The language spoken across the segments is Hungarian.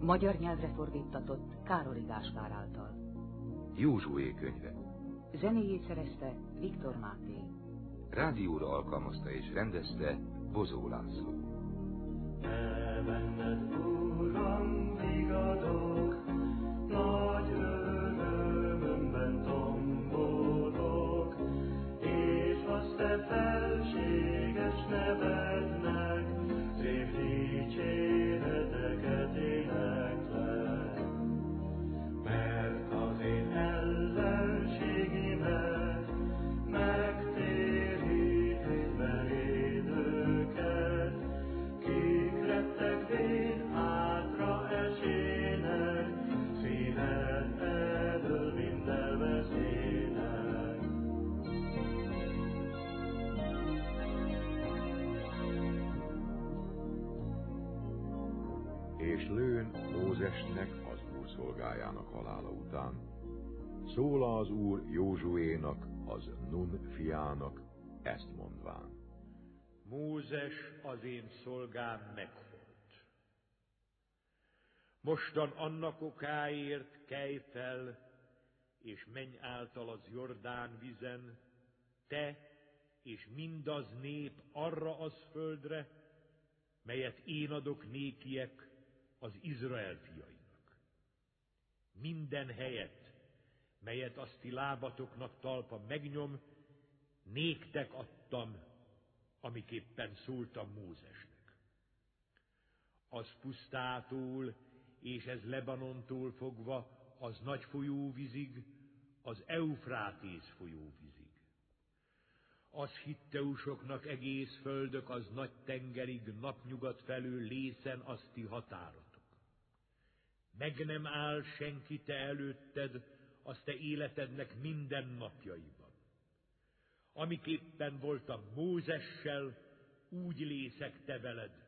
Magyar nyelvre fordítatott Károli Gáspár által. Józsué könyve. Zenéjét szerezte Viktor Máté. Rádióra alkalmazta és rendezte Bozó László. Benned, Uram, vigadok, nagy örömömben tombolok, és azt te felséges nevednek, szép dicséreteket éneklek. Mert az én ellenségimet megtéríted beléd őket, kik rettek véd hátra esének, színed elől mind elveszének. És lőn Mózesnek, az Úr szolgájának halála után, szóla az Úr Józsuénak, az Nun fiának, ezt mondván. Mózes, az én szolgám meghalt. Mostan annak okáért kelj fel, és menj által az Jordán vizen, te és mindaz nép arra az földre, melyet én adok nékiek, az Izrael fiainak. Minden helyet, melyet azt ti lábatoknak talpa megnyom, néktek adtam, amiképpen szóltam Mózesnek. Az pusztától, és ez Lebanontól fogva, az nagy folyóvízig, az Eufrátész folyóvízig. Az hitteusoknak egész földök, az nagy tengerig, napnyugat felől lészen azt ti határotok. Meg nem áll senki te előtted, az te életednek minden napjaiban. Amiképpen voltam Mózessel, úgy lészek te veled,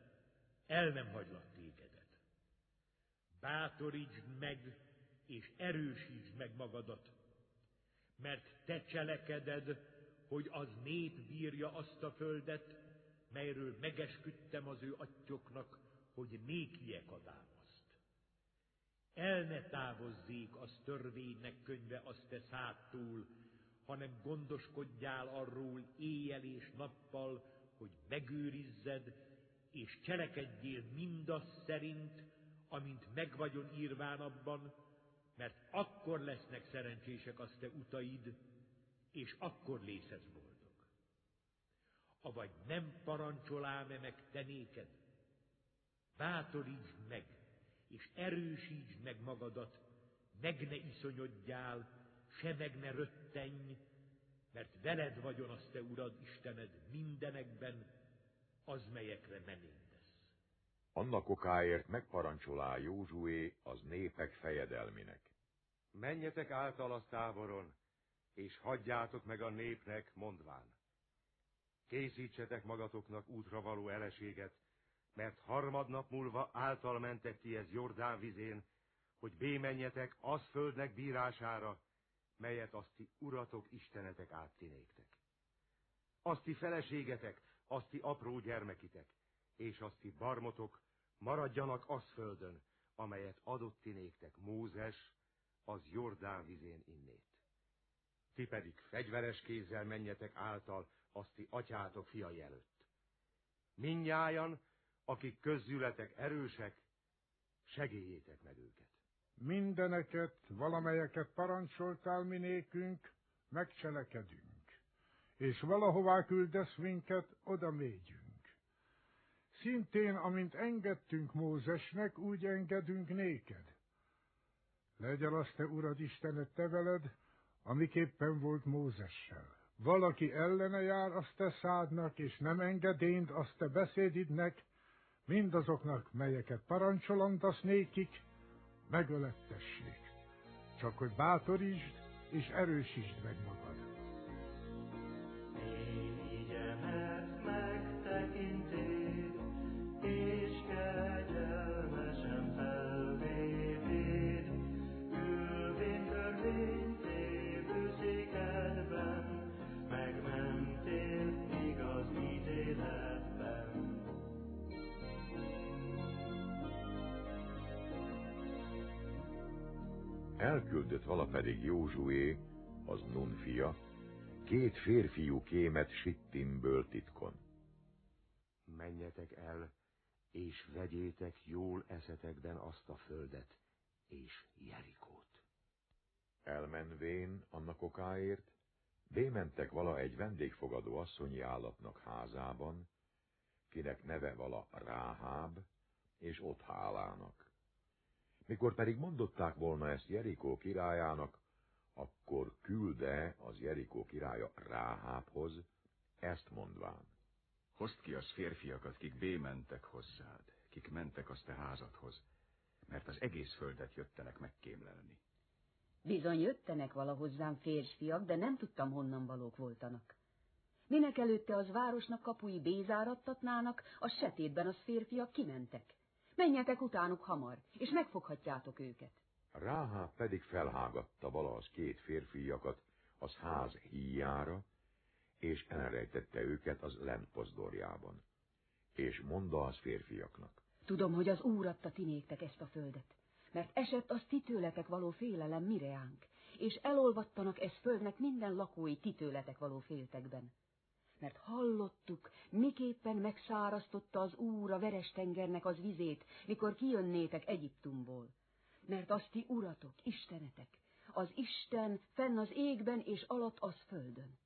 el nem hagylak tégedet. Bátorítsd meg, és erősítsd meg magadat, mert te cselekeded, hogy az nép bírja azt a földet, melyről megesküdtem az ő atyoknak, hogy nékiek adám azt. El ne távozzék az törvénynek könyve azt te szádtól, hanem gondoskodjál arról éjjel és nappal, hogy megőrizzed, és cselekedjél mindaz szerint, amint meg vagyon írván abban, mert akkor lesznek szerencsések az te utaid, és akkor lészesz boldog. Avagy nem parancsolám-e meg te néked? Bátorítsd meg, és erősítsd meg magadat, meg ne iszonyodjál, se meg ne röttenj, mert veled vagyon az te Urad Istened mindenekben, az melyekre menéndesz. Annak okáért megparancsolá Józsué az népek fejedelminek. Menjetek által az táboron, és hagyjátok meg a népnek, mondván. Készítsetek magatoknak útra való eleséget, mert harmadnap múlva által mentek ti ez Jordán vizén, hogy bémenjetek az földnek bírására, melyet azt ti uratok istenetek áttinéktek. Azt ti feleségetek, azt ti apró gyermekitek, és azt ti barmotok maradjanak az földön, amelyet adott ti néktek Mózes, az Jordán vizén innét. Ti pedig fegyveres kézzel menjetek által azt ti atyátok fiai előtt. Mindnyájan, akik közületek erősek, segéljétek meg őket. Mindeneket, valamelyeket parancsoltál mi nékünk, megcselekedünk, és valahová küldesz minket, oda megyünk. Szintén, amint engedtünk Mózesnek, úgy engedünk néked. Legyen az te, Urad Istened, te veled, amiképpen volt Mózessel. Valaki ellene jár, azt te szádnak, és nem engedénd, azt te beszédidnek, mindazoknak, melyeket parancsolandasz nékik, megölettessék. Csak hogy bátorítsd és erősítsd meg magad. Égyemet megtekintéd, és kegyelmesen felvétéd, ülvén törvény tévőszékedben, megmentél igaz ítéletben. Elküldött vala pedig Józsué, az Nun fia, 2 férfiú kémet Sittimből titkon. Menjetek el, és vegyétek jól eszetekben azt a földet, és Jerikót. Elmenvén annak okáért, bémentek vala egy vendégfogadó asszonyi állatnak házában, kinek neve vala Ráháb, és ott hálának. Mikor pedig mondották volna ezt Jerikó királyának, akkor külde az Jerikó királya Ráhábhoz, ezt mondván. Hozd ki az férfiakat, kik bémentek hozzád, kik mentek azt te házadhoz, mert az egész földet jöttenek megkémlelni. Bizony jöttenek valahozzám férfiak, de nem tudtam, honnan valók voltanak. Minek előtte az városnak kapui bézáradtatnának, a setétben az férfiak kimentek. Menjetek utánuk hamar, és megfoghatjátok őket. Ráháb pedig felhágatta vala az 2 férfiakat az ház híjára, és elrejtette őket az lentpozdorjában. És mondta az férfiaknak. Tudom, hogy az Úr adta ti néktek ezt a földet, mert esett az ti tőletek való félelem mireánk, és elolvattanak ez földnek minden lakói ti tőletek való féltekben. Mert hallottuk, miképpen megszárasztotta az Úr a Veres-tengernek az vizét, mikor kijönnétek Egyiptumból. Mert az ti uratok, istenetek, az Isten fenn az égben és alatt az földön.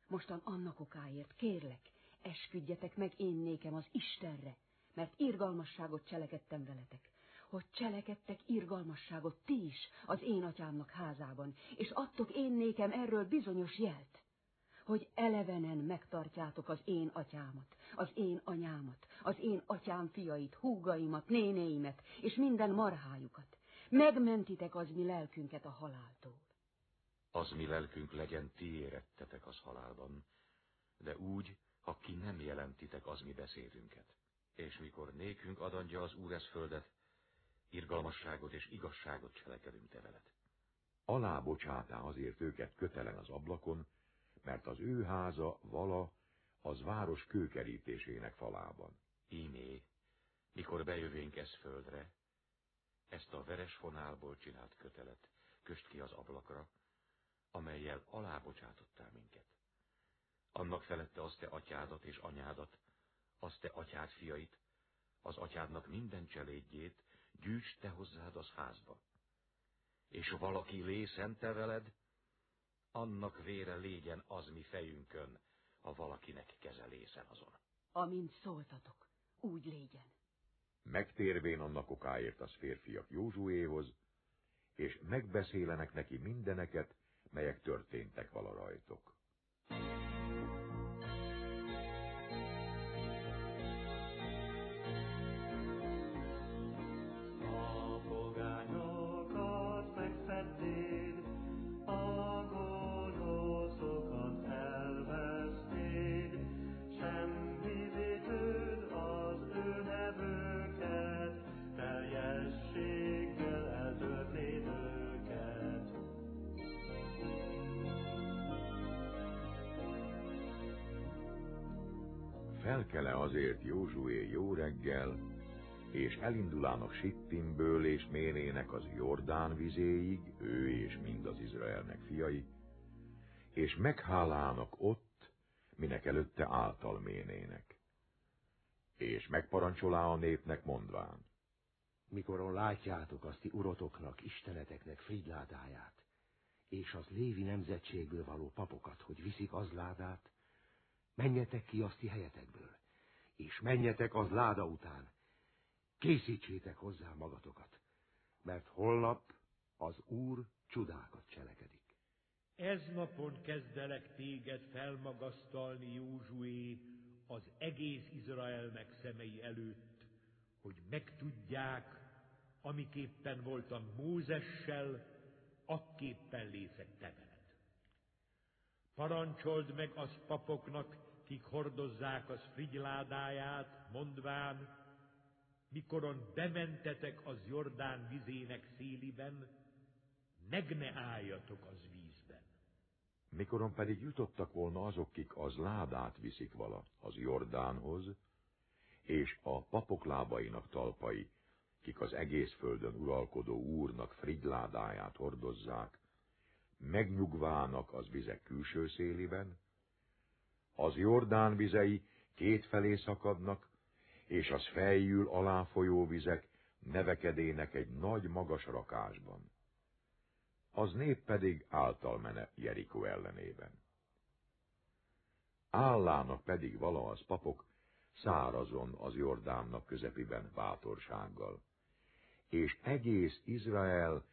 Mostan annak okáért, kérlek, esküdjetek meg én nékem az Istenre, mert irgalmasságot cselekedtem veletek, hogy cselekedtek irgalmasságot ti is az én atyámnak házában, és adtok én nékem erről bizonyos jelt, hogy elevenen megtartjátok az én atyámat, az én anyámat, az én atyám fiait, húgaimat, nénéimet, és minden marhájukat. Megmentitek az mi lelkünket a haláltól. Az mi lelkünk legyen, ti érettetek az halálban, de úgy, ha ki nem jelentitek az mi beszédünket. És mikor nékünk adandja az Úr ez földet, irgalmasságot és igazságot cselekedünk te veled. Alábocsátá azért őket kötelen az ablakon, mert az ő háza vala az város kőkerítésének falában. Ímé, mikor bejövénk ez földre, ezt a veres fonálból csinált kötelet köst ki az ablakra, amellyel alábocsátottál minket. Annak felette az te atyádat és anyádat, az te atyád fiait, az atyádnak minden cselédjét gyűjts te hozzád az házba. És valaki lészentel veled, annak vére légyen az mi fejünkön, ha valakinek keze lészen azon. Amint szóltatok, úgy légyen. Megtérvén annak okáért az férfiak Józsuéhoz, és megbeszélenek neki mindeneket, melyek történtek vala rajtok. Felkele azért Józsué jó reggel, és elindulának Sittimből, és mérének az Jordán vizéig, ő és mind az Izraelnek fiai, és meghálának ott, minek előtte által ménének. És megparancsolá a népnek mondván. Mikoron látjátok azt ti urotoknak, isteneteknek frigyládáját, és az lévi nemzetségből való papokat, hogy viszik az ládát, menjetek ki azt ti helyetekből, és menjetek az láda után, készítsétek hozzá magatokat, mert holnap az Úr csodákat cselekedik. Ez napon kezdelek téged felmagasztalni, Józsué, az egész Izraelnek szemei előtt, hogy megtudják, amiképpen voltam Mózessel, akképpen lészek te veled. Parancsold meg az papoknak, kik hordozzák az frigyládáját, mondván, mikoron bementetek az Jordán vizének széliben, meg ne álljatok az vízben. Mikoron pedig jutottak volna azok, kik az ládát viszik vala az Jordánhoz, és a papok lábainak talpai kik az egész földön uralkodó Úrnak frigyládáját hordozzák, megnyugvának az vizek külső széliben, az Jordán vizei kétfelé szakadnak, és az fejjül alá folyó vizek nevekedének egy nagy magas rakásban. Az nép pedig által mene Jerikó ellenében. Állának pedig vala az papok szárazon az Jordánnak közepiben bátorsággal, és egész Izrael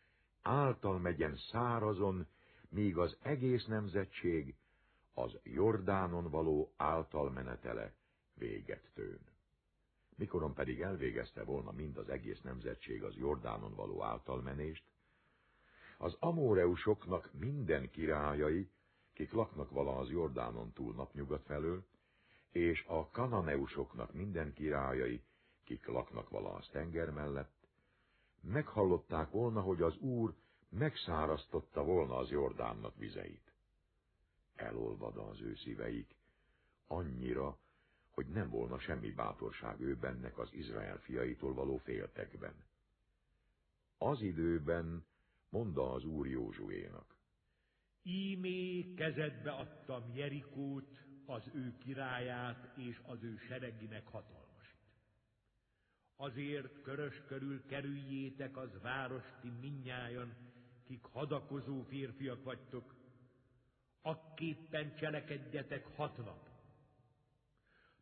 által megyen szárazon, míg az egész nemzetség az Jordánon való által menetele véget tőn. Mikoron pedig elvégezte volna mind az egész nemzetség az Jordánon való általmenést, az amóreusoknak minden királyai, kik laknak vala az Jordánon túl napnyugat felől, és a kananeusoknak minden királyai, kik laknak vala az tenger mellett, meghallották volna, hogy az Úr megszárasztotta volna az Jordánnak vizeit. Elolvad az ő szíveik, annyira, hogy nem volna semmi bátorság ő bennek az Izrael fiaitól való féltekben. Az időben mondta az Úr Józsuénak: Ímé kezedbe adtam Jerikót, az ő királyát és az ő sereginek hatalmasít. Azért körös körül kerüljétek az várost ti mindnyájan, kik hadakozó férfiak vagytok, akképpen cselekedjetek 6 nap.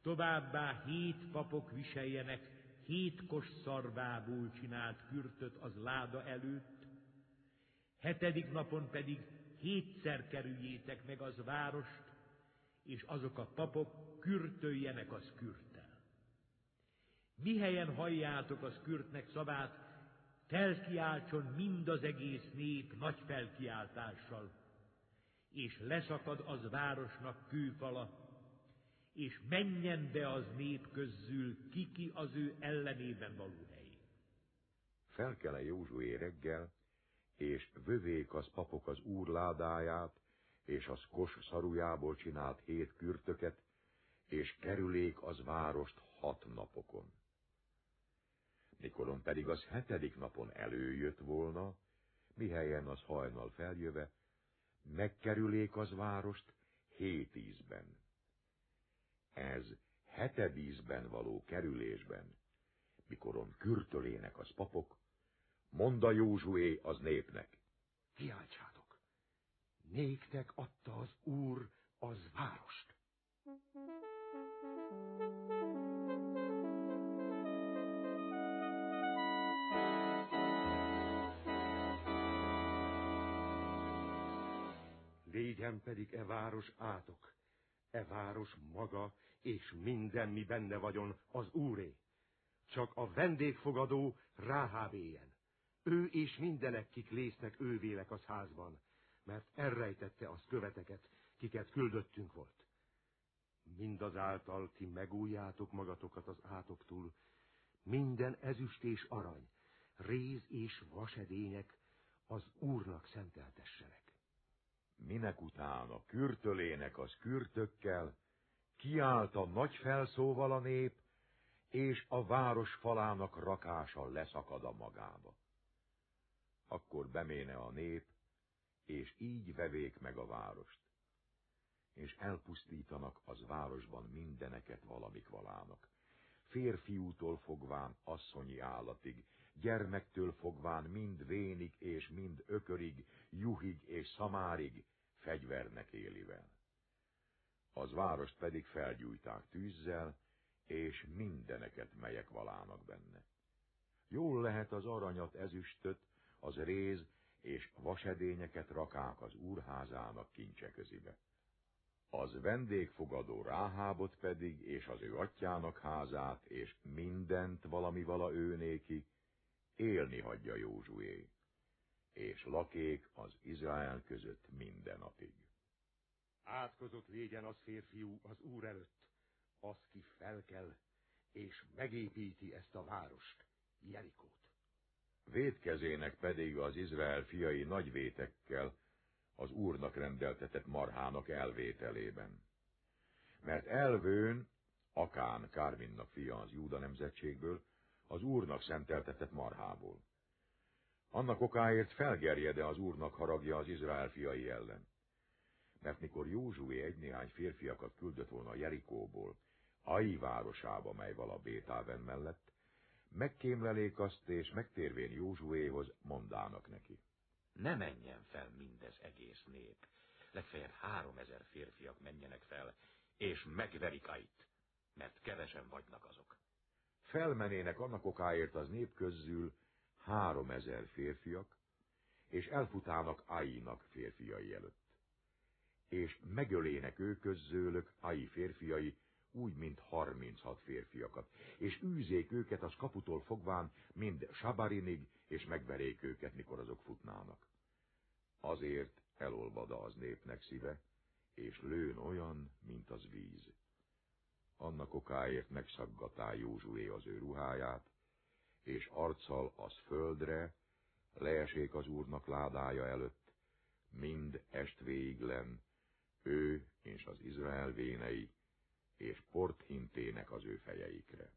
Továbbá 7 papok viseljenek 7 kos szarvából csinált kürtöt az láda előtt, 7. napon pedig 7-szer kerüljétek meg az várost, és azok a papok kürtöljenek az kürttel. Mihelyen halljátok az kürtnek szavát, felkiáltson mind az egész nép nagy felkiáltással, és leszakad az városnak kőfala, és menjen be az nép közül ki az ő ellenében való helyén. Felkele Józsué reggel, és vövék az papok az Úr ládáját, és az kos szarujából csinált 7 kürtöket, és kerülék az várost 6 napokon. Mikoron pedig az 7. napon előjött volna, mihelyen az hajnal feljöve, megkerülék az várost 7 ízben. Ez 7. ízben való kerülésben, mikoron kürtölének az papok, mondta Józsué az népnek: Kiáltsátok! Néktek adta az Úr az várost. Légyen pedig e város átok, e város maga, és minden, mi benne vagyon, az Úré. Csak a vendégfogadó Ráhábélyen. Ő és mindenek, kik lésznek ővélek az házban, mert elrejtette az követeket, kiket küldöttünk volt. Mindazáltal ti megújjátok magatokat az átoktól, minden ezüst és arany, réz és vasedények az Úrnak szenteltessenek. Minek utána kürtölének az kürtökkel, kiállt a nagy felszóval a nép, és a város falának rakása leszakad a magába. Akkor beméne a nép, és így vevék meg a várost, és elpusztítanak az városban mindeneket valamik valának, férfiútól fogván asszonyi állatig, gyermektől fogván mind vénig és mind ökörig, juhig és szamárig, fegyvernek élivel. Az várost pedig felgyújták tűzzel, és mindeneket, melyek valának benne. Jól lehet az aranyat, ezüstöt, az réz és vasedényeket rakák az úrházának kincse közibe. Az vendégfogadó Ráhábot pedig, és az ő atyának házát, és mindent valamivala ő néki, élni hagyja Józsué, és lakék az Izrael között minden napig. Átkozott légyen az férfiú az Úr előtt, az ki felkel, és megépíti ezt a várost, Jerikót. Vétkezének pedig az Izrael fiai nagy vétekkel az Úrnak rendeltetett marhának elvételében. Mert elvőn, Akán, Kárminnak fia az Júda nemzetségből, az Úrnak szenteltetett marhából. Annak okáért felgerjed-e az Úrnak haragja az Izrael fiai ellen. Mert mikor Józsué egynéhány férfiakat küldött volna Jerikóból, Ai városába, mely vala Bétáven mellett, megkémlelék azt, és megtérvén Józsuéhoz mondának neki. Ne menjen fel mindez egész nép, legfeljebb 3000 férfiak menjenek fel, és megverik Ait, mert kevesen vagynak azok. Felmenének annak okáért az nép közül 3000 férfiak, és elfutának Ainak férfiai előtt. És megölének ő közülük Ai férfiai, úgy, mint 36 férfiakat, és űzék őket az kaputól fogván, mind Sabarinig, és megverék őket, mikor azok futnának. Azért elolvada az népnek szíve, és lőn olyan, mint az víz. Annak okáért megszaggatá Józsué az ő ruháját, és arccal az földre, leesék az Úrnak ládája előtt, mind est végiglen, ő és az Izrael vénei, és port hintének az ő fejeikre.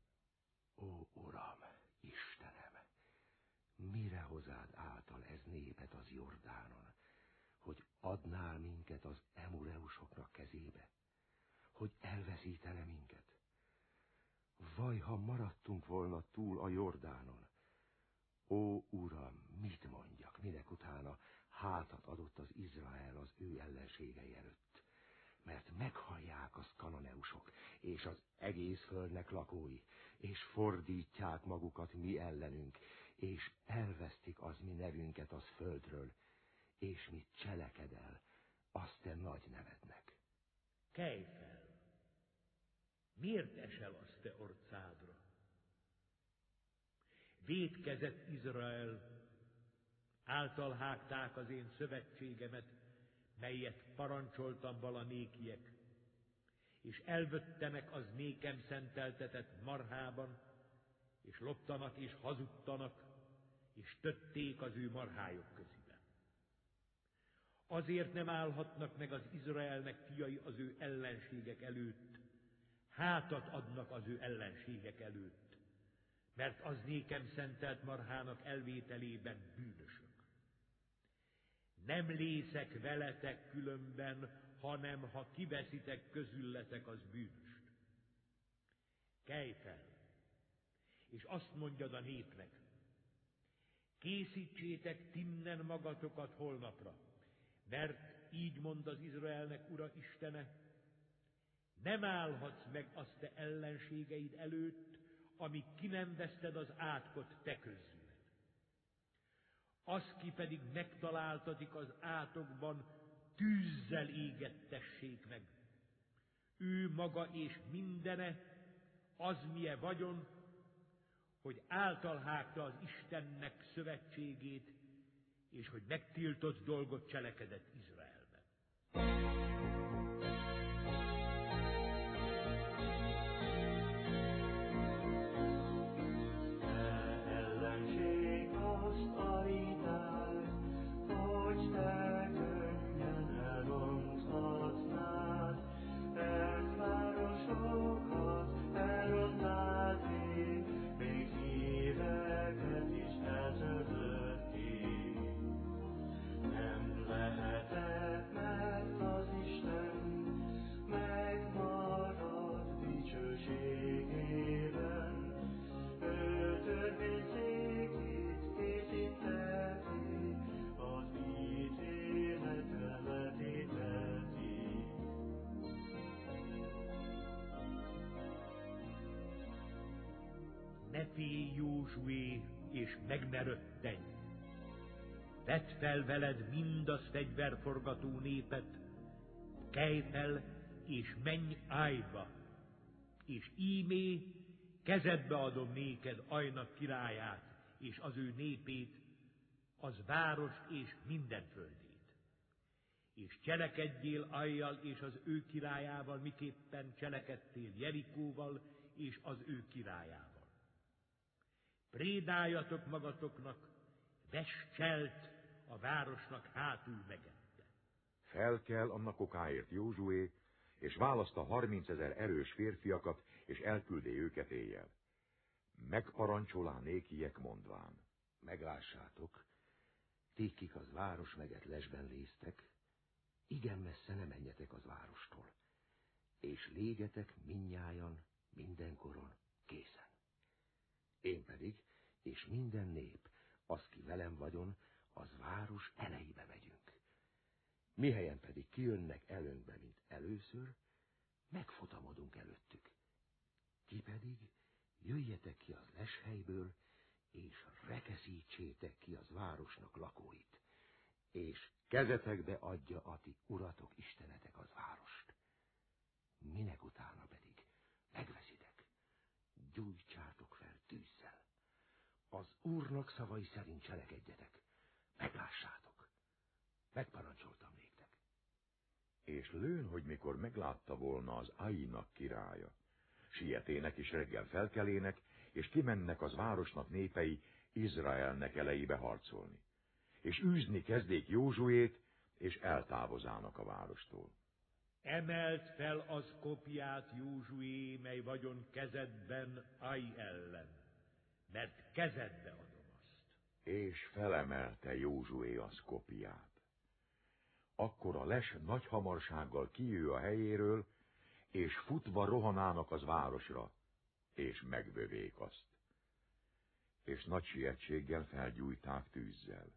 Ó, Uram, Istenem, mire hozád által ez népet az Jordánon, hogy adnál minket az emureusoknak kezébe, hogy elveszítene minket? Vaj, ha maradtunk volna túl a Jordánon. Ó, Uram, mit mondjak, minek utána hátat adott az Izrael az ő ellenségei előtt, mert meghallják az kananeusok, és az egész földnek lakói, és fordítják magukat mi ellenünk, és elvesztik az mi nevünket az földről, és mit cselekedel, azt te nagy nevednek. Kelj fel! Miért esel az te orcádra? Vétkezett Izrael, által hágták az én szövetségemet, melyet parancsoltam vala nékiek, és elvöttenek az nékem szenteltetett marhában, és loptanak és hazudtanak, és tötték az ő marhájuk közében. Azért nem állhatnak meg az Izraelnek fiai az ő ellenségek előtt, hátat adnak az ő ellenségek előtt, mert az nékem szentelt marhának elvételében bűnösök. Nem lészek veletek különben, hanem ha kiveszitek közülletek, az bűnös. Kelj fel, és azt mondjad a népnek, készítsétek tinnen magatokat holnapra, mert így mond az Izraelnek Ura Istene, nem állhatsz meg azt te ellenségeid előtt, amíg ki nem veszted az átkot te közüled. Az, ki pedig megtaláltatik az átokban, tűzzel égettessék meg. Ő maga és mindene, az milye vagyon, hogy által hágta az Istennek szövetségét, és hogy megtiltott dolgot cselekedett Izraelben. Ne félj, Józsué, és meg ne röttenj! Vedd fel veled mindaz fegyverforgató népet, kelj fel, és menj Ájba, és ímé kezedbe adom néked Ajnak királyát, és az ő népét, az várost és minden földét. És cselekedjél Ajjal és az ő királyával, miképpen cselekedtél Jerikóval és az ő királyával. Prédáljatok magatoknak, vess cselt a városnak hátul megette. Fel kell annak okáért Józsué, és választ a 30 000 erős férfiakat, és elküldé őket éjjel. megparancsolá nékiek mondván. Meglássátok, ti, kik az városmeget lesben léztek, igen messze ne menjetek az várostól, és légetek mindnyájan, mindenkoron készen. Én pedig, és minden nép, az ki velem vagyon, az város elejébe megyünk. Mihelyen pedig kijönnek előnkbe, mint először, megfutamodunk előttük. Ti pedig jöjjetek ki az leshelyből, és rekeszítsétek ki az városnak lakóit, és kezetekbe adja a ti uratok, istenetek az várost. Minek utána pedig megveszitek, gyújtsátok fel tűzzel. Az Úrnak szavai szerint cselekedjetek, meglássátok. Megparancsoltam néktek. És lőn, hogy mikor meglátta volna az Ainak királya, sietének és reggel felkelének, és kimennek az városnak népei Izraelnek elejébe harcolni. És űzni kezdék Józsuét, és eltávozának a várostól. Emelt fel az kopját Józsué, mely vagyon kezedben Ai ellen, mert kezedbe adom azt. És felemelte Józsué az kopját. Akkor a les nagy hamarsággal kijő a helyéről, és futva rohanának az városra, és megvövék azt. És nagy sietséggel felgyújták tűzzel.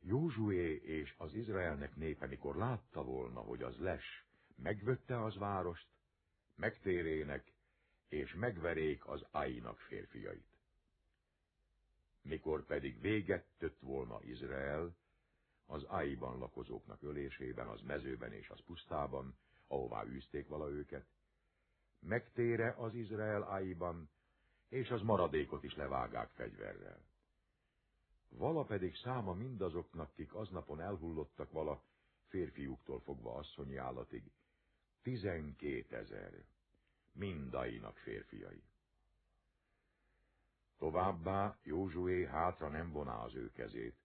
Józsué és az Izraelnek népe, mikor látta volna, hogy az les megvötte az várost, megtérének, és megverék az Ainak férfiait. Mikor pedig véget tött volna Izrael, az Aiban lakozóknak ölésében, az mezőben és az pusztában, ahová űzték vala őket, megtére az Izrael Aiban, és az maradékot is levágák fegyverrel. Vala pedig száma mindazoknak, kik aznapon elhullottak vala, férfiúktól fogva asszonyi állatig, 12 000, mind Ainak férfiai. Továbbá Józsué hátra nem voná az ő kezét,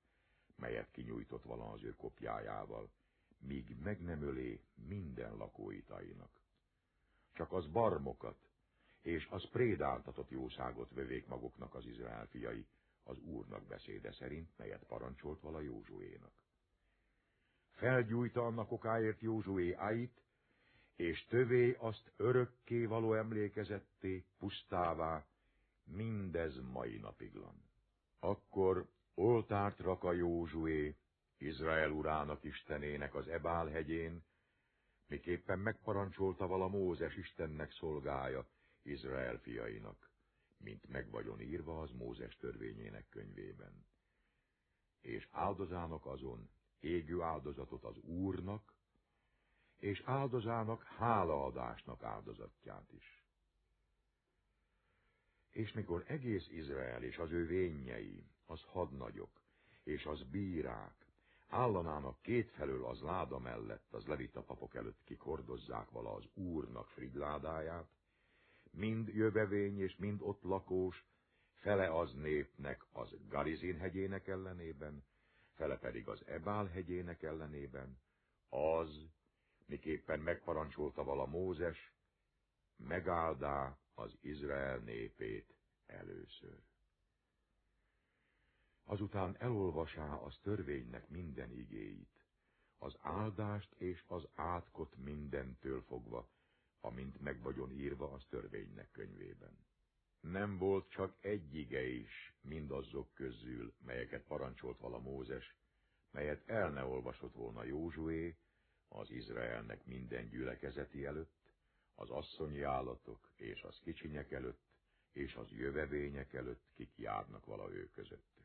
melyet kinyújtott vala az ő kopjájával, míg meg nem ölé minden lakóit Ainak. Csak az barmokat és az prédáltatott jószágot vövék maguknak az Izrael fiai, az Úrnak beszéde szerint, melyet parancsolt vala Józsuénak. Felgyújta annak okáért Józsué Ait, és tövé azt örökké való emlékezetté, pusztává, mindez mai napiglan. Akkor oltárt rak a Józsué, Izrael urának istenének az Ebál hegyén, miképpen megparancsolta vala Mózes Istennek szolgája Izrael fiainak, mint megvagyon írva az Mózes törvényének könyvében. És áldozának azon égő áldozatot az Úrnak, és áldozának hálaadásnak áldozatját is. És mikor egész Izrael és az ő vénjei, az hadnagyok, és az bírák, állanának kétfelől az láda mellett, az levita papok előtt, kik hordozzák vala az Úrnak frigládáját, mind jövevény és mind ott lakós, fele az népnek az Garizin hegyének ellenében, fele pedig az Ebál hegyének ellenében, az, miképpen megparancsolta vala Mózes, megáldá az Izrael népét először. Azután elolvasá az törvénynek minden igéit, az áldást és az átkot mindentől fogva, amint megvagyon írva az törvénynek könyvében. Nem volt csak egy ige is mindazok közül, melyeket parancsolt vala Mózes, melyet el ne olvasott volna Józsué, az Izraelnek minden gyülekezeti előtt, az asszonyi állatok és az kicsinyek előtt, és az jövevények előtt, kik járnak vala ő közöttük.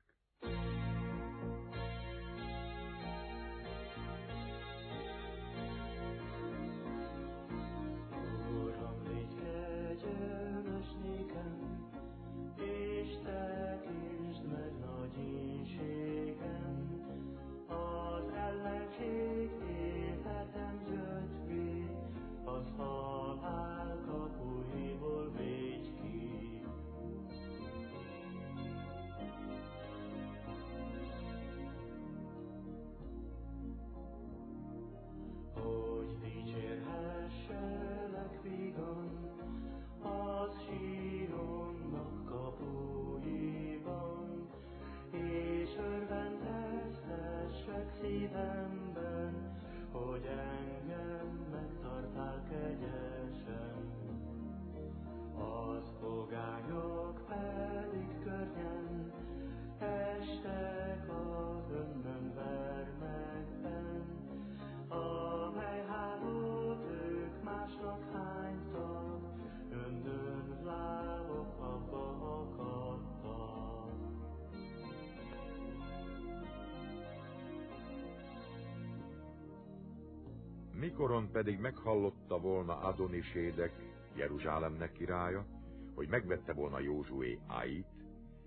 Mikoron pedig meghallotta volna Adonisédek, Jeruzsálemnek királya, hogy megvette volna Józsué Áit,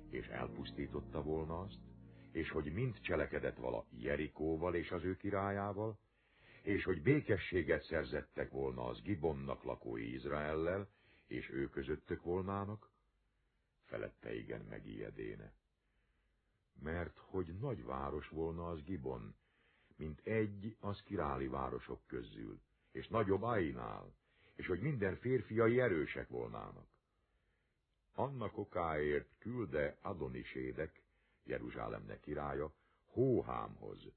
és elpusztította volna azt, és hogy mind cselekedett vala Jerikóval és az ő királyával, és hogy békességet szerzettek volna az Gibonnak lakói Izraellel, és ő közöttök volnának, felette igen megijedéne. Mert hogy nagy város volna az Gibon, mint egy az királi városok közül, és nagyobb Ainál, és hogy minden férfiai erősek volnának. Annak okáért külde Adonisédek, Jeruzsálemnek királya, Hóhámhoz,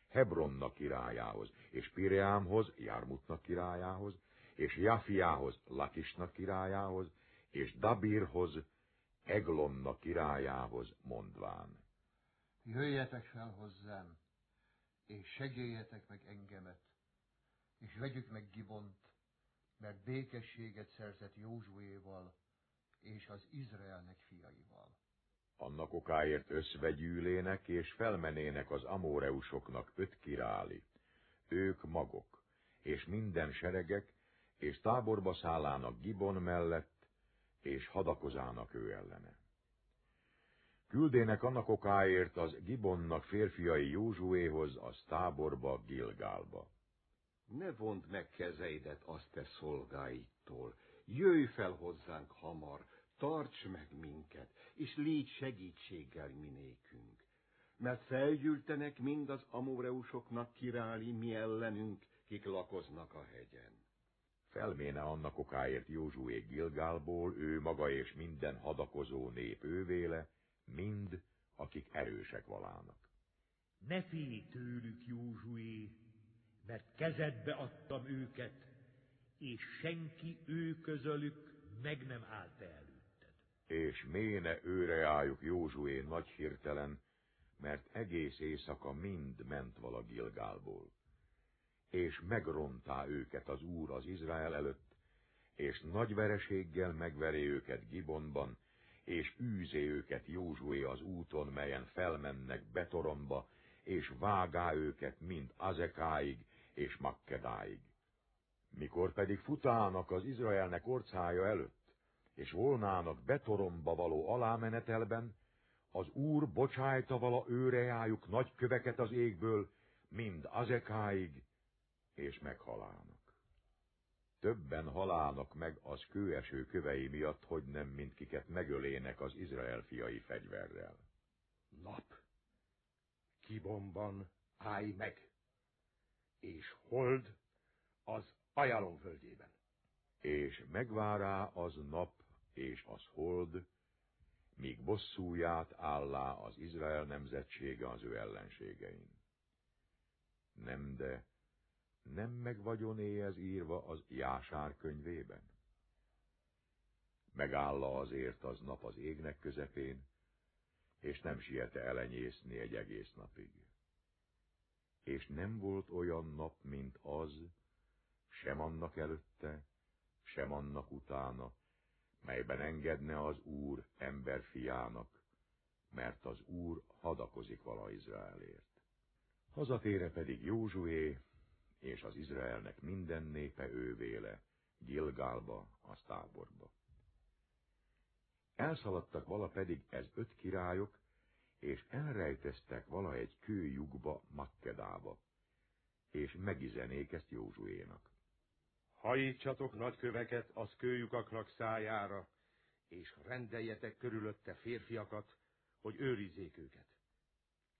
Hebronnak királyához, és Pireámhoz, Jármutnak királyához, és Jafiához, Lakisnak királyához, és Dabirhoz, Eglonnak királyához mondván. Jöjjetek fel hozzám, és segéljetek meg engemet, és vegyük meg Gibont, mert békességet szerzett Józsuéval és az Izraelnek fiaival. Annak okáért összvegyűlének és felmenének az amóreusoknak 5 királi, ők magok, és minden seregek, és táborba szállának Gibon mellett, és hadakozának ő ellene. Küldének annak okáért az Gibonnak férfiai Józsuéhoz, az táborba, Gilgálba. Ne vond meg kezeidet azt te szolgáittól, jöjj fel hozzánk hamar, tarts meg minket, és légy segítséggel minékünk. Mert felgyűltenek mind az amóreusoknak királi mi ellenünk, kik lakoznak a hegyen. Felméne annak okáért Józsué Gilgálból, ő maga és minden hadakozó nép ővéle, mind, akik erősek valának. Ne félj tőlük, Józsué, mert kezedbe adtam őket, és senki ő közölük meg nem állt előtted. És méne őre álljuk Józsué nagy hirtelen, mert egész éjszaka mind ment vala Gilgálból. És megrontá őket az Úr az Izrael előtt, és nagy vereséggel megveri őket Gibonban, és űzé őket Józsué az úton, melyen felmennek Betoromba, és vágá őket mind Azekáig és Makkedáig. Mikor pedig futának az Izraelnek orcája előtt, és volnának Betoromba való alámenetelben, az Úr bocsájta vala őrejájuk nagy köveket az égből, mind Azekáig, és meghalának. Többen halálnak meg az kőeső kövei miatt, hogy nem mindkiket megölének az Izrael fiai fegyverrel. Nap, Gibonban állj meg, és hold az Ajalon földjében. És megvárá az nap és az hold, míg bosszúját állá az Izrael nemzetsége az ő ellenségein. Nem meg vagyoné ez írva az Jásár könyvében? Megálla azért az nap az égnek közepén, és nem siete elenyészni egy egész napig. És nem volt olyan nap, mint az, sem annak előtte, sem annak utána, melyben engedne az Úr emberfiának, mert az Úr hadakozik vala Izraelért. Hazatére pedig Józsué, és az Izraelnek minden népe ővéle, Gilgálba, az táborba. Elszaladtak vala pedig ez 5 királyok, és elrejteztek vala egy kőlyukba Makkedába, és megizenék ezt Józsuénak. Hajítsatok nagy köveket az kőlyukaknak szájára, és rendeljetek körülötte férfiakat, hogy őrizzék őket.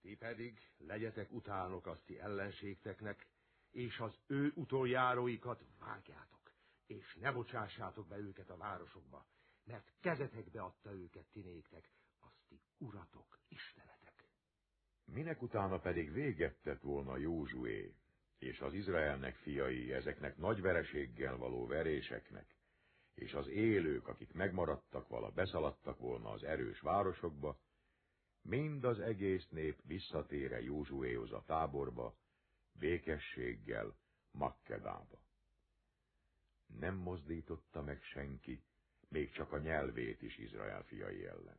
Ti pedig legyetek utánok azt ti ellenségteknek, és az ő utoljáróikat vágjátok, és ne bocsássátok be őket a városokba, mert kezetekbe adta őket ti néktek, azt ti uratok, istenetek. Minek utána pedig véget tett volna Józsué, és az Izraelnek fiai ezeknek nagy vereséggel való veréseknek, és az élők, akik megmaradtak vala, beszaladtak volna az erős városokba, mind az egész nép visszatére Józsuéhoz a táborba, békességgel Makkedába. Nem mozdította meg senki, még csak a nyelvét is Izrael fiai ellen.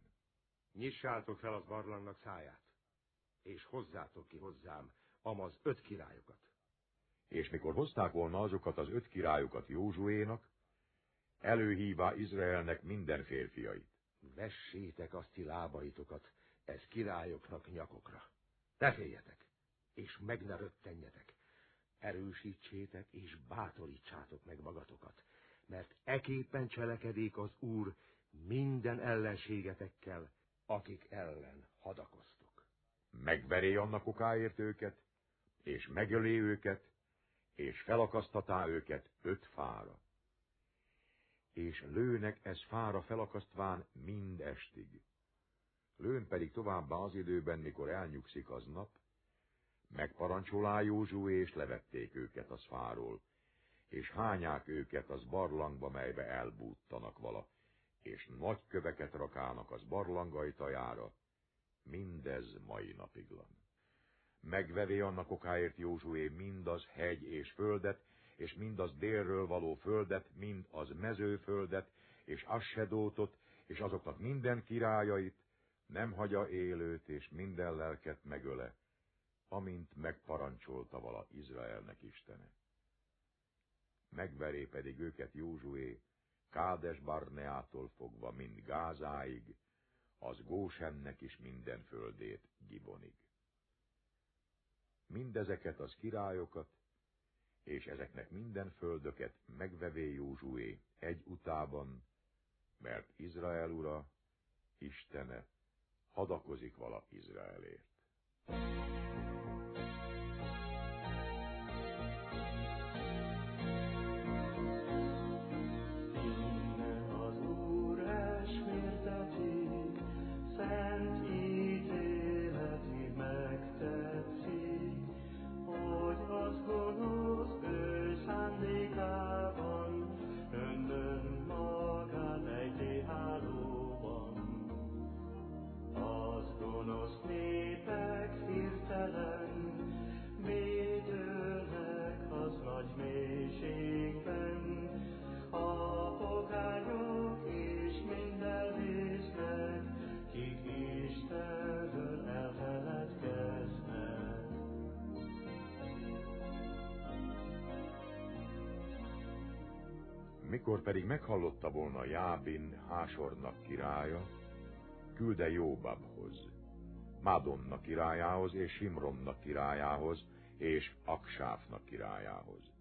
Nyissátok fel az barlangnak száját, és hozzátok ki hozzám amaz 5 királyokat. És mikor hozták volna azokat az 5 királyokat Józsuénak, előhívá Izraelnek minden férfiait. Vessétek azt ti lábaitokat, ez királyoknak nyakokra. Ne féljetek, és meg ne röttenjetek. Erősítsétek és bátorítsátok meg magatokat, mert eképpen cselekedik az Úr minden ellenségetekkel, akik ellen hadakoztok. Megveré annak okáért őket, és megölé őket, és felakasztatá őket 5 fára. És lőnek ez fára felakasztván mind estig. Lőn pedig továbbá az időben, mikor elnyugszik az nap, megparancsolá Józsué, és levették őket az fáról, és hányák őket az barlangba, melybe elbújtanak vala, és nagy köveket rakának az barlang ajtajára, mindez mai napiglan. Megvevé annak okáért Józsué mindaz hegy és földet, és mindaz délről való földet, mind az mezőföldet, és Assedótot, és azoknak minden királyait, nem hagyja élőt, és minden lelket megöle, amint megparancsolta vala Izraelnek Istene. Megveré pedig őket Józsué, Kádes Barneától fogva mind Gázáig, az Gósennek is minden földét Gibonig. Mindezeket az királyokat, és ezeknek minden földöket megvevé Józsué egy utában, mert Izrael ura, Istene, hadakozik vala Izraelért. Mikor pedig meghallotta volna Jábin, Hásornak királya, külde Jóbabhoz, Mádonnak királyához, és Simronnak királyához, és Aksáfnak királyához.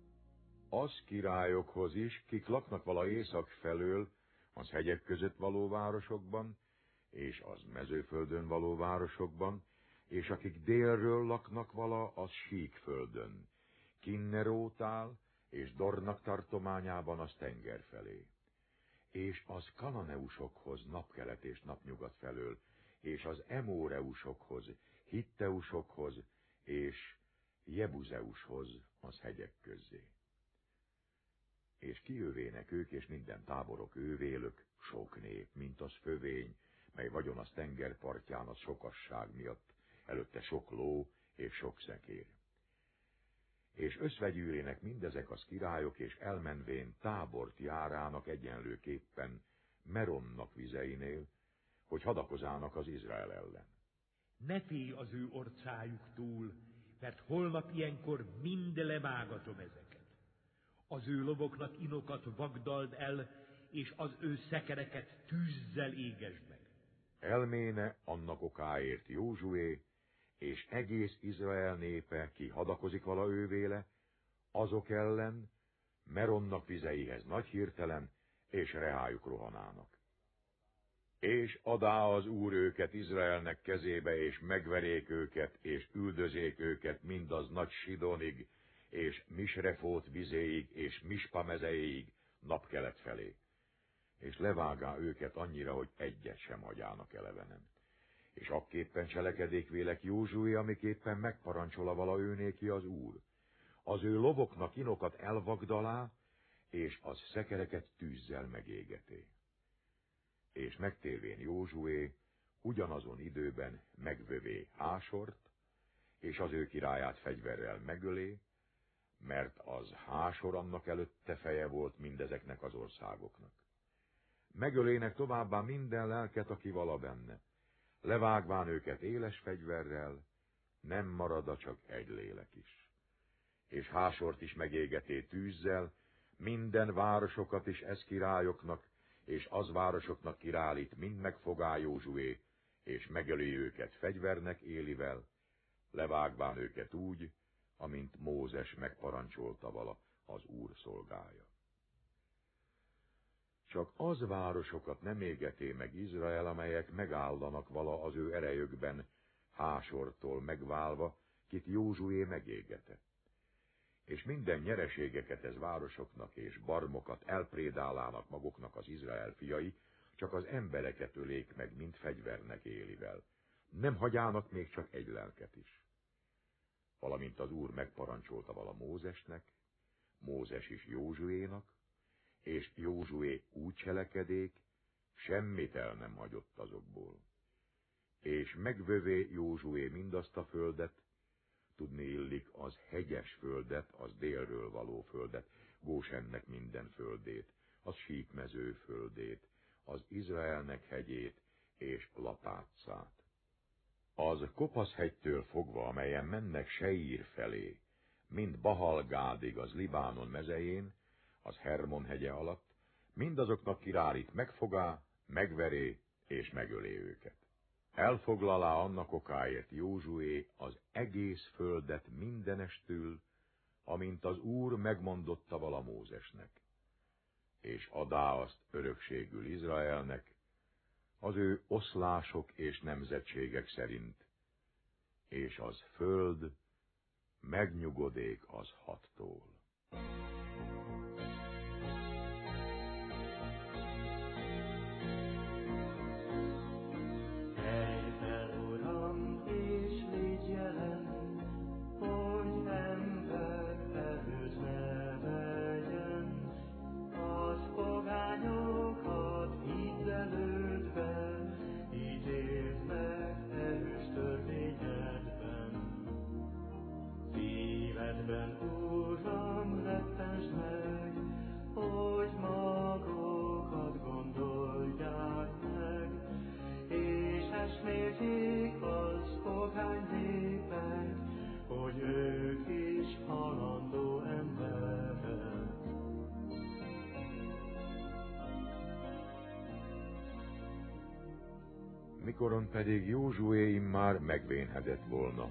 Az királyokhoz is, kik laknak vala észak felől, az hegyek között való városokban, és az mezőföldön való városokban, és akik délről laknak vala, az síkföldön, Kinnerótál, és Dornak tartományában az tenger felé. És az kananeusokhoz napkelet és napnyugat felől, és az emóreusokhoz, hitteusokhoz, és Jebuzeushoz az hegyek közzé. És kijövének ők, és minden táborok ővélök, sok nép, mint az fövény, mely vagyon az tengerpartján az sokasság miatt, előtte sok ló és sok szekér. És összvegyűlének mindezek az királyok, és elmenvén Tábort járának egyenlőképpen Meronnak vizeinél, hogy hadakozának az Izrael ellen. Ne félj az ő orcájuktól, mert holnap ilyenkor mind levágatom ezeket. Az ő lovoknak inokat vagdald el, és az ő szekereket tűzzel égesd meg. Elméne annak okáért Józsué, és egész Izrael népe, ki hadakozik vala ővéle, azok ellen, Meronnak vizeihez nagy hirtelen, és rehájuk rohanának. És adá az Úr őket Izraelnek kezébe, és megverék őket, és üldözék őket mindaz nagy Sidonig, és Misrefót vizéig, és Mispa mezeiig, napkelet felé. És levágá őket annyira, hogy egyet sem hagyának elevenen. És akképpen cselekedék vélek Józsué, amiképpen megparancsola vala őnéki az Úr. Az ő lovoknak inokat elvagdalá, és az szekereket tűzzel megégeté. És megtérvén Józsué ugyanazon időben megvövé Hásort, és az ő királyát fegyverrel megölé, mert az Hásor annak előtte feje volt mindezeknek az országoknak. Megölének továbbá minden lelket, aki vala benne, levágván őket éles fegyverrel, nem marad csak egy lélek is. és Hásort is megégeté tűzzel, minden városokat is ez királyoknak, és az városoknak királyt mind megfogá Józsué, és megöli őket fegyvernek élivel, levágván őket úgy, amint Mózes megparancsolta vala az Úr szolgája. Csak az városokat nem égeté meg Izrael, amelyek megállanak vala az ő erejükben, Hásortól megválva, kit Józsué megégete. És minden nyereségeket ez városoknak és barmokat elprédálának maguknak az Izrael fiai, csak az embereket ölék meg, mint fegyvernek élivel. Nem hagyának még csak egy lelket is. Valamint az Úr megparancsolta vala Mózesnek, Mózes is Józsuénak, és Józsué úgy cselekedék, semmit el nem hagyott azokból. És megvövé Józsué mindazt a földet, tudni illik az hegyes földet, az délről való földet, Gósennek minden földét, az síkmező földét, az Izraelnek hegyét és Lapátszát. Az Kopaszhegytől fogva, amelyen mennek Seír felé, mind Bahalgádig az Libánon mezején, az Hermon hegye alatt, mindazoknak királyt megfogá, megveré és megölé őket. Elfoglalá annak okáért Józsué az egész földet mindenestül, amint az Úr megmondotta vala Mózesnek, és adá azt örökségül Izraelnek, az ő oszlások és nemzetségek szerint, és az föld megnyugodék az hattól. Mikoron pedig Józsué immár megvénhedett volna,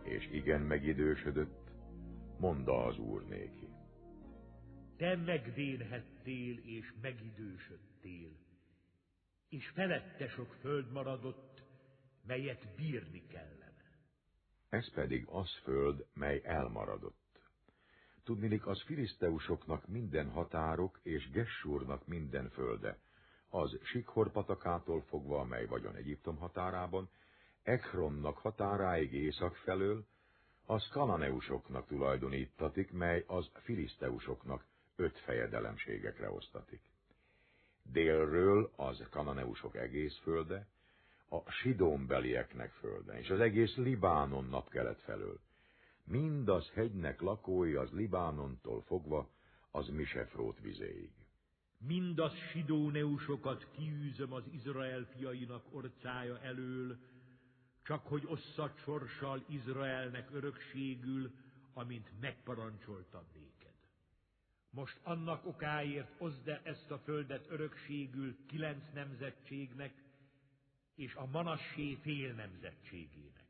és igen megidősödött, mondta az Úr néki. Te megvénhettél és megidősödtél, és felette sok föld maradott, melyet bírni kellene. Ez pedig az föld, mely elmaradott. Tudnilik, az filiszteusoknak minden határok, és Gessúrnak minden földe, az Sikhor patakától fogva, amely vagyon Egyiptom határában, Ekronnak határáig észak felől, az kananeusoknak tulajdonítatik, mely az filiszteusoknak 5 fejedelemségekre osztatik. Délről az kananeusok egész földe, a Sidónbelieknek földe, és az egész Libánon napkelet felől. Mindaz hegynek lakói az Libánontól fogva az Misefrót vizéig. Mindaz sidóneusokat kiűzöm az Izrael fiainak orcája elől, csak hogy osszad sorssal Izraelnek örökségül, amint megparancsoltam néked. Most annak okáért oszd el ezt a földet örökségül 9 nemzetségnek, és a Manassé fél nemzetségének.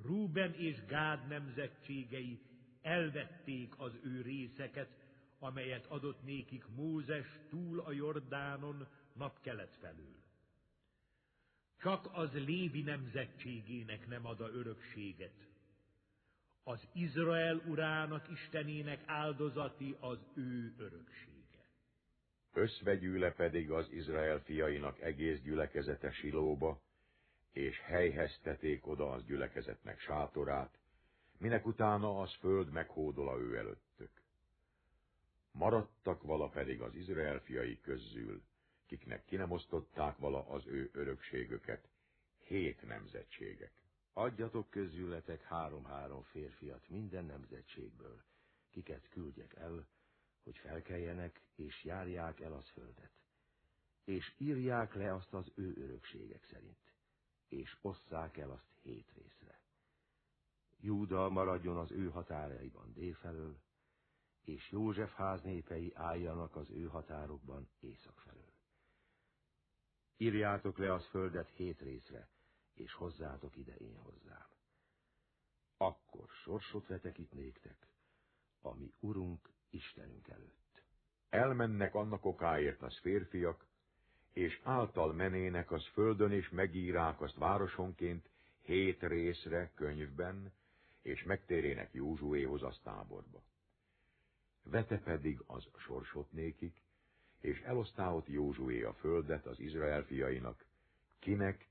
Rúben és Gád nemzetségei elvették az ő részeket, amelyet adott nékik Mózes túl a Jordánon napkelet felől. Csak az Lévi nemzetségének nem ad a örökséget. Az Izrael urának Istenének áldozati az ő öröksége. Összvegyűle pedig az Izrael fiainak egész gyülekezete Silóba, és helyhezteték oda az gyülekezetnek sátorát, minek utána az föld meghódol ő előttük. Maradtak vala pedig az Izrael fiai közül, kiknek ki nem osztották vala az ő örökségüket, 7 nemzetségek. Adjatok közületek 3-3 férfiat minden nemzetségből, kiket küldjek el, hogy felkeljenek és járják el az földet, és írják le azt az ő örökségek szerint, és osszák el azt 7 részre. Júda maradjon az ő határaiban délfelől, és József ház népei álljanak az ő határokban észak felől. Írjátok le az földet 7 részre, és hozzátok ide én hozzám. Akkor sorsot vetek itt néktek, a mi Urunk, Istenünk előtt. Elmennek annak okáért az férfiak, és által menének az földön, és megírák azt városonként 7 részre könyvben, és megtérének Józsuéhoz az táborba. Vete pedig az sorsot nékik, és elosztá ott Józsué a földet az Izrael fiainak,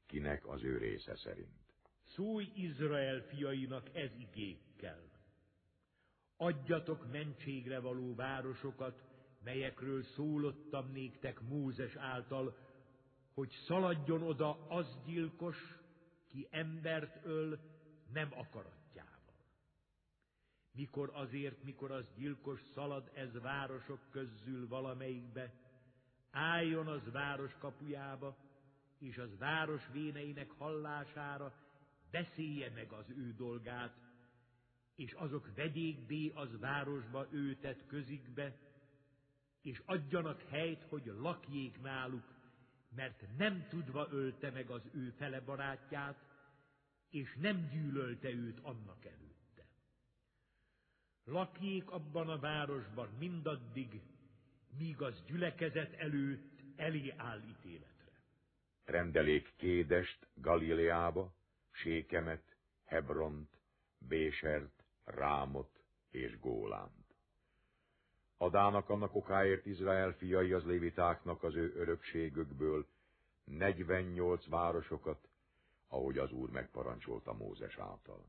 kinek az ő része szerint. Szólj Izrael fiainak ez igékkel. Adjatok mentségre való városokat, melyekről szólottam néktek Mózes által, hogy szaladjon oda az gyilkos, ki embert öl nem akaratjával. Mikor az gyilkos szalad ez városok közül valamelyikbe, álljon az város kapujába, és az város véneinek hallására beszélje meg az ő dolgát, és azok vegyék be az városba őtet közikbe, és adjanak helyt, hogy lakjék náluk, mert nem tudva ölte meg az ő fele barátját, és nem gyűlölte őt annak előtte. Lakjék abban a városban mindaddig, míg az gyülekezet előtt elé áll ítéletre. Rendelék Kédest Galileába, Sékemet, Hebront, Bésert, Rámot és Gólánt. Adának annak okáért Izrael fiai az lévitáknak az ő örökségükből 48 városokat, ahogy az Úr megparancsolta Mózes által.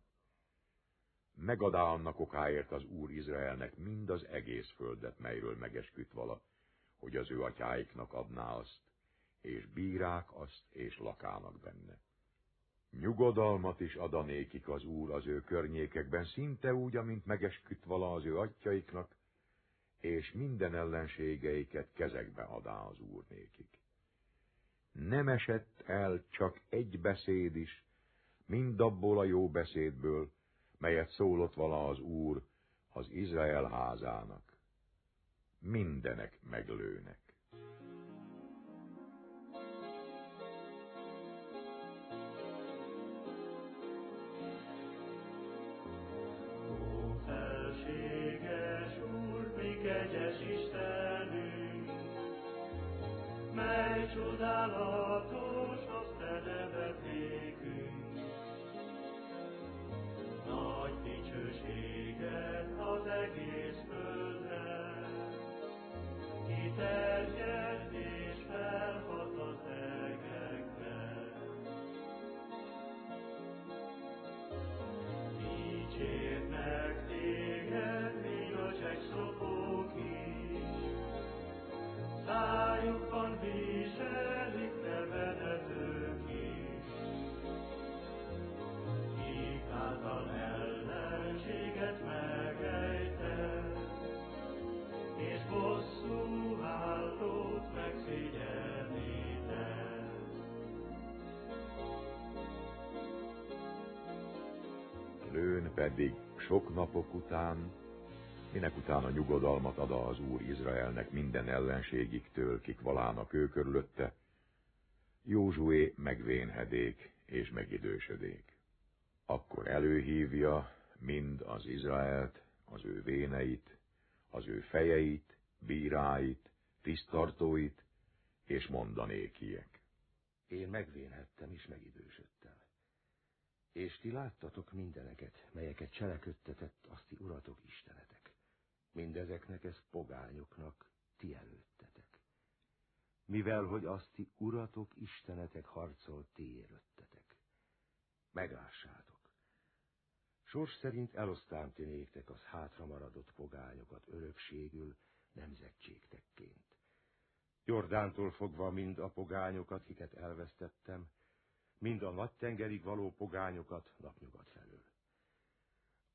Megadá annak okáért az Úr Izraelnek mind az egész földet, melyről megesküdt vala, hogy az ő atyáiknak adná azt, és bírák azt, és lakának benne. Nyugodalmat is adanékik az Úr az ő környékekben, szinte úgy, amint megesküdt vala az ő atyjaiknak, és minden ellenségeiket kezekbe adá az Úr nékik. Nem esett el csak egy beszéd is, mindabból a jó beszédből, melyet szólott vala az Úr az Izrael házának. Mindenek meglőnek. Kegyes Istenünk, mely csodálatos az te neved nékünk. Nagy dicsőséged az egész földre, kiterjed és felhat az egekbe. Dicsérnek téged még a csekszopók is, szájukban viselik nevedet ők is. Kik által ellenséget megejted, és bosszú állót megszégyeníted. Lőn pedig sok napok után, minek utána nyugodalmat ad az Úr Izraelnek minden ellenségiktől, kik valának ő körülötte, Józsué megvénhedék és megidősödék. Akkor előhívja mind az Izraelt, az ő véneit, az ő fejeit, bíráit, tisztartóit, és mondanékiek. Én megvénhettem és megidősödtem. És ti láttatok mindeneket, melyeket cselekedtetett azt ti uratok istenetek. Mindezeknek ez pogányoknak ti előttetek. Mivel, hogy azt ti uratok istenetek harcolt ti éröttetek. Meglássátok. Sors szerint elosztám ti néktek az hátra maradott pogányokat örökségül nemzetségtekként. Jordántól fogva mind a pogányokat, kiket elvesztettem, mind a nagytengerig való pogányokat napnyugat felől.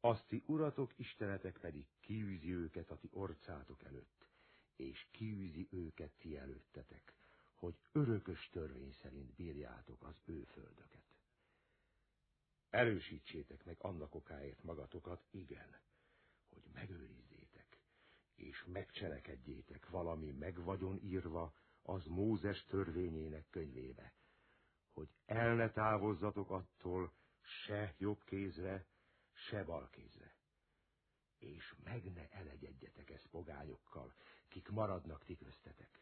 Azt ti uratok istenetek pedig kiűzi őket a ti orcátok előtt, és kiűzi őket ti előttetek, hogy örökös törvény szerint bírjátok az ő földöket. Erősítsétek meg annak okáért magatokat, igen, hogy megőrizzétek, és megcselekedjétek valami meg vagyon írva az Mózes törvényének könyvébe, hogy el ne távozzatok attól se jobb kézre, se bal kézre, és meg ne elegyedjetek ezt pogányokkal, kik maradnak ti köztetek.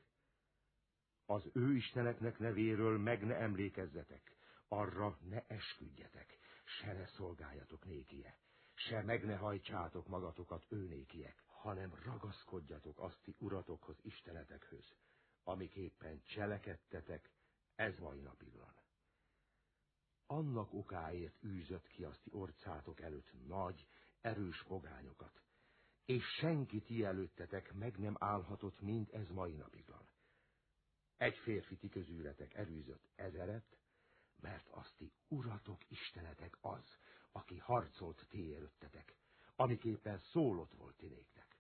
Az ő isteneknek nevéről meg ne emlékezzetek, arra ne esküdjetek, se ne szolgáljatok nékie, se meg ne hajtsátok magatokat őnékiek, hanem ragaszkodjatok aszti uratokhoz, istenetekhöz, amiképpen cselekedtetek ez mai napiglan. Annak okáért űzött ki aszti orcátok előtt nagy, erős pogányokat, és senki ti előttetek meg nem állhatott, mint ez mai napiglan. Egy férfi ti közületek elűzött 1000, mert aszti uratok istenetek az, aki harcolt ti előttetek, amiképpen szólott volt ti néktek.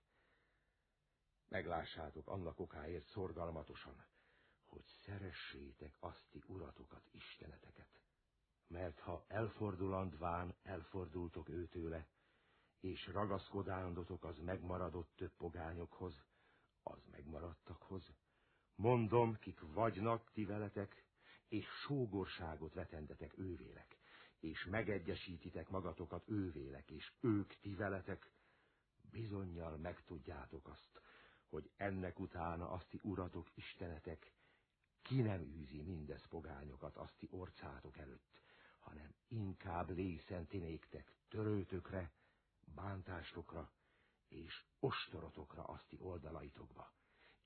Meglássátok annak okáért szorgalmatosan, hogy szeressétek aszti uratokat, isteneteket. Mert ha elfordulandván elfordultok őtőle, és ragaszkodándotok az megmaradott több pogányokhoz, az megmaradtakhoz, mondom, kik vagynak ti veletek, és sógorságot vetendetek ővélek, és megegyesítitek magatokat ővélek, és ők ti veletek, bizonnyal megtudjátok azt, hogy ennek utána aszti uratok istenetek ki nem űzi mindez pogányokat aszti orcátok előtt, hanem inkább lészen ti néktek törőtökre, bántásokra és ostorotokra aszti oldalaitokba,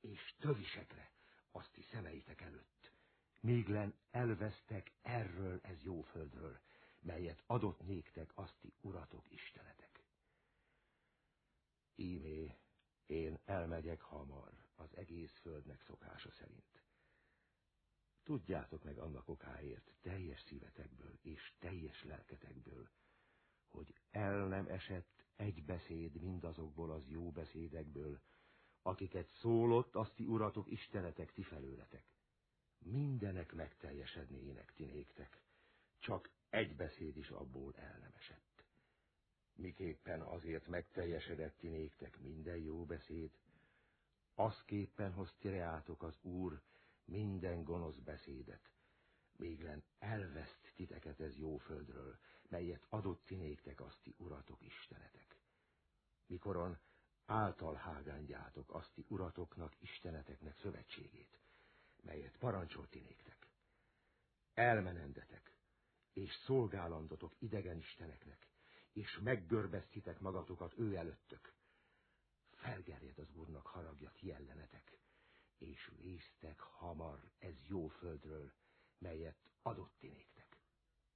és tövisekre aszti szemeitek előtt, míglen elvesztek erről ez jó földről, melyet adott néktek aszti uratok istenetek. Ímé, én elmegyek hamar az egész földnek szokása szerint. Tudjátok meg annak okáért teljes szívetekből és teljes lelketekből, hogy el nem esett egy beszéd mindazokból az jó beszédekből, akiket szólott aszti uratok istenetek ti felőletek. Mindenek megteljesednének ti néktek, csak egy beszéd is abból el nem esett. Miképpen azért megteljesedett ti néktek minden jó beszéd, azképpen hoz ti reátok az Úr minden gonosz beszédet, véglen elveszt titeket ez jó földről, melyet adott ti néktek aszti uratok istenetek. Mikoron által hágányjátok aszti uratoknak isteneteknek szövetségét, melyet parancsolt ti néktek. Elmenendetek, és szolgálandotok idegen isteneknek, és meggörbesztitek magatokat ő előttök. Felgerjed az Úrnak haragja ti ellenetek, és vésztek hamar ez jó földről, melyet adott ti néktek.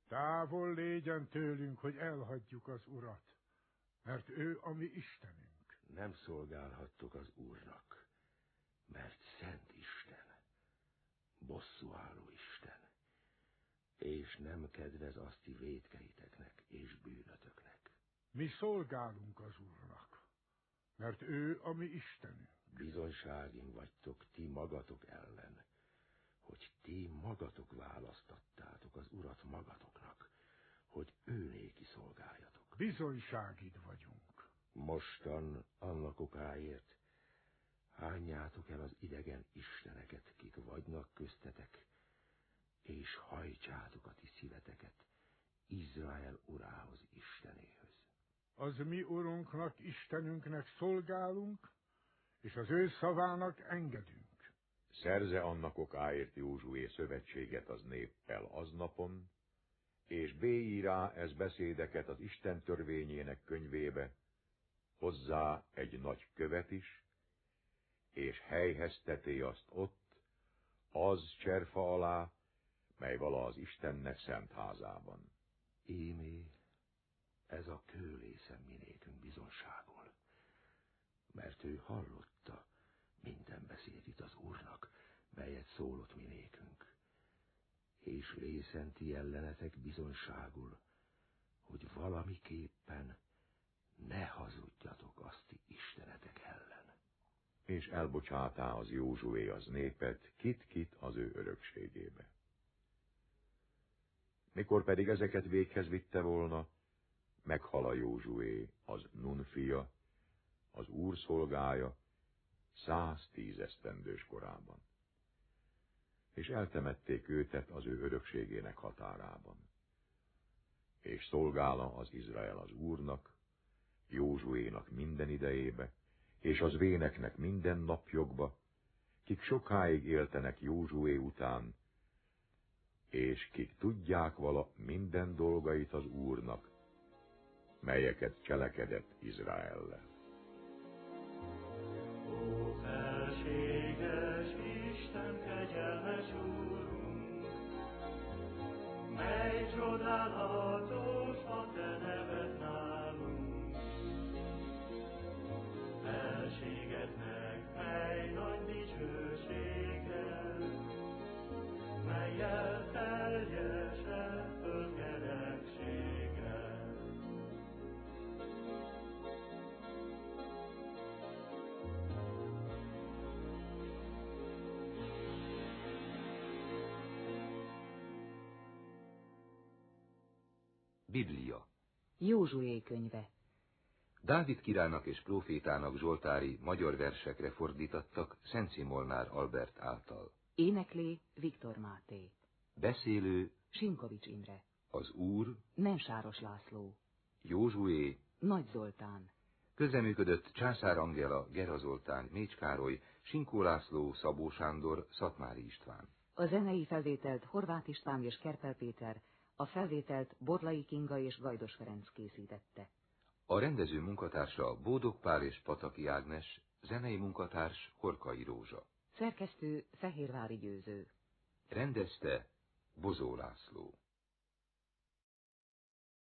Távol légyen tőlünk, hogy elhagyjuk az Urat, mert ő a mi Istenünk. Nem szolgálhattok az Úrnak, mert szent Isten, bosszúálló Isten, és nem kedvez aszti vétkeiteknek és bűnötöknek. Mi szolgálunk az Úrnak, mert ő a mi Istenünk. Bizonyságin vagytok ti magatok ellen, hogy ti magatok választattátok az Urat magatoknak, hogy ő néki szolgáljatok. Bizonyságid vagyunk. Mostan annak okáért hányjátok el az idegen isteneket, kik vagynak köztetek, és hajtsátok a ti szíveteket Izrael urához, Istenéhöz. Az mi Urunknak, Istenünknek szolgálunk, és az ő szavának engedünk. Szerze annak okáért Józsué szövetséget az néppel aznapon, és beírá ez beszédeket az Isten törvényének könyvébe, hozzá egy nagy követ is, és helyhezteté azt ott, az cserfa alá, mely vala az Istennek szent házában. Ímé, ez a kőlészen minékünk bizonságol, mert ő hallotta minden beszédit az Úrnak, melyet szólott minékünk, és lészen ti ellenetek bizonságul, hogy valamiképpen ne hazudjatok aszti istenetek ellen. És elbocsátá az Józsué az népet, kit-kit az ő örökségébe. Mikor pedig ezeket véghez vitte volna, meghal a Józsué, az Nun fia, az Úr szolgája, 110 esztendős korában. És eltemették őtet az ő örökségének határában. És szolgála az Izrael az Úrnak, Józsuénak minden idejébe, és az véneknek minden napjogba, kik sokáig éltenek Józsué után, és kik tudják vala minden dolgait az Úrnak, melyeket cselekedett Izraellel. Ó, felséges Isten, kegyelmes Úrunk, mely csodálatos a te neved nálunk. Felségednek, mely nagy dicsőséggel, melyel teljesebb földkerekséggel. Biblia. Józsué könyve. Dávid királynak és prófétának zsoltári magyar versekre fordítottak Szent Molnár Albert által. Éneklé Viktor Máté. Beszélő Simkovics Imre. az Úr, Mensáros László. Józsué, Nagy Zoltán. közreműködött Császár Angela, Gera Zoltán, Mécs Károly, Sinkó László, Szabó Sándor, Szatmári István. A zenei felvételt Horváth István és Kerpel Péter, a felvételt Borlai Kinga és Gajdos Ferenc készítette. A rendező munkatársa Bódog Pál és Pataki Ágnes, zenei munkatárs Horkai Rózsa. Szerkesztő Fehérvári Győző. Rendezte Bozó László.